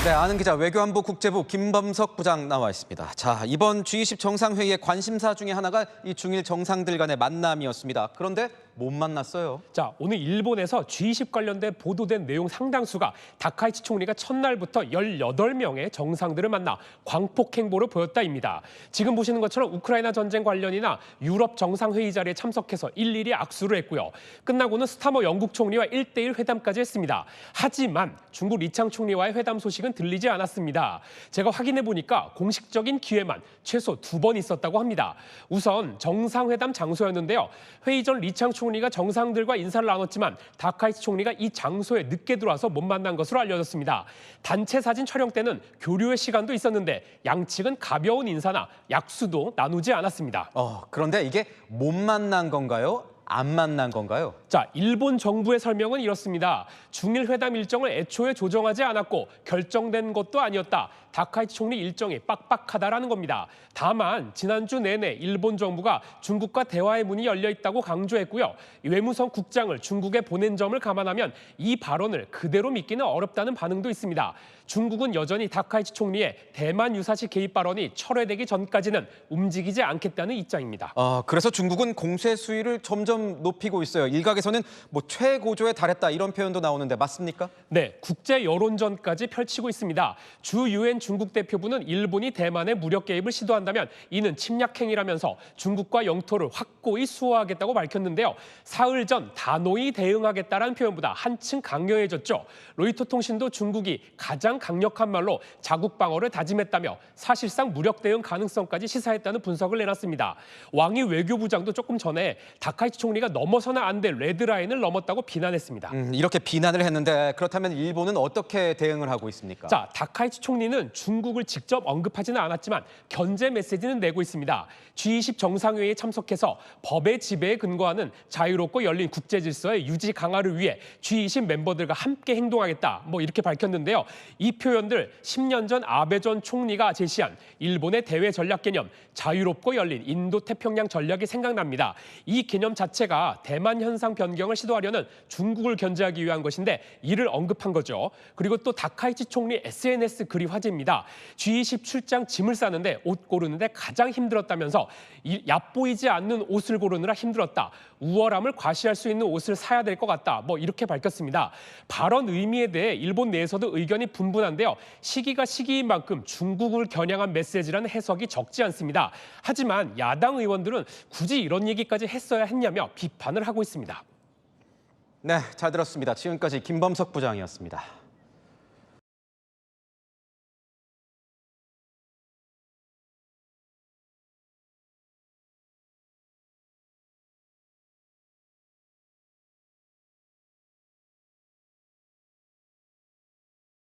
네, 아는 기자 외교안보 국제부 김범석 부장 나와 있습니다. 자, 이번 G20 정상회의의 관심사 중에 하나가 이 중일 정상들 간의 만남이었습니다. 그런데 못 만났어요. 자, 오늘 일본에서 G20 관련된 보도된 내용 상당수가 다카이치 총리가 첫날부터 18명의 정상들을 만나 광폭 행보를 보였다입니다. 지금 보시는 것처럼 우크라이나 전쟁 관련이나 유럽 정상회의 자리에 참석해서 일일이 악수를 했고요. 끝나고는 스타머 영국 총리와 1대1 회담까지 했습니다. 하지만 중국 리창 총리와의 회담 소식은 들리지 않았습니다. 제가 확인해 보니까 공식적인 기회만 최소 2번 있었다고 합니다. 우선 정상회담 장소였는데요. 회의 전 리창 총리가 정상들과 인사를 나눴지만 다카이치 총리가 이 장소에 늦게 들어와서 못 만난 것으로 알려졌습니다. 단체 사진 촬영 때는 교류의 시간도 있었는데 양측은 가벼운 인사나 약수도 나누지 않았습니다. 그런데 이게 못 만난 건가요? 안 만난 건가요? 자, 일본 정부의 설명은 이렇습니다. 중일 회담 일정을 애초에 조정하지 않았고 결정된 것도 아니었다. 다카이치 총리 일정이 빡빡하다라는 겁니다. 다만 지난주 내내 일본 정부가 중국과 대화의 문이 열려 있다고 강조했고요. 외무성 국장을 중국에 보낸 점을 감안하면 이 발언을 그대로 믿기는 어렵다는 반응도 있습니다. 중국은 여전히 다카이치 총리의 대만 유사시 개입 발언이 철회되기 전까지는 움직이지 않겠다는 입장입니다. 그래서 중국은 공세 수위를 점점 높이고 있어요. 일각에서는 최고조에 달했다 이런 표현도 나오는데 맞습니까? 네, 국제 여론전까지 펼치고 있습니다. 주 유엔 중국 대표부는 일본이 대만에 무력 개입을 시도한다면 이는 침략 행위라면서 중국과 영토를 확고히 수호하겠다고 밝혔는데요. 사흘 전 단호히 대응하겠다라는 표현보다 한층 강경해졌죠. 로이터 통신도 중국이 가장 강력한 말로 자국 방어를 다짐했다며 사실상 무력 대응 가능성까지 시사했다는 분석을 내놨습니다. 왕이 외교부장도 조금 전에 다카이치 총리가 넘어서는 안 될 레드라인을 넘었다고 비난했습니다. 이렇게 비난을 했는데 그렇다면 일본은 어떻게 대응을 하고 있습니까? 자, 다카이치 총리는 중국을 직접 언급하지는 않았지만 견제 메시지는 내고 있습니다. G20 정상회의에 참석해서 법의 지배에 근거하는 자유롭고 열린 국제 질서의 유지 강화를 위해 G20 멤버들과 함께 행동하겠다. 이렇게 밝혔는데요. 이 표현들 10년 전 아베 전 총리가 제시한 일본의 대외 전략 개념, 자유롭고 열린 인도 태평양 전략이 생각납니다. 이 개념 자체가 대만 현상 변경을 시도하려는 중국을 견제하기 위한 것인데 이를 언급한 거죠. 그리고 또 다카이치 총리 SNS 글이 화제입니다. G20 출장 짐을 싸는데 옷 고르는데 가장 힘들었다면서 얕보이지 않는 옷을 고르느라 힘들었다. 우월함을 과시할 수 있는 옷을 사야 될 것 같다. 이렇게 밝혔습니다. 발언 의미에 대해 일본 내에서도 의견이 분분한데요. 시기가 시기인 만큼 중국을 겨냥한 메시지라는 해석이 적지 않습니다. 하지만 야당 의원들은 굳이 이런 얘기까지 했어야 했냐며 비판을 하고 있습니다. 네, 잘 들었습니다. 지금까지 김범석 부장이었습니다.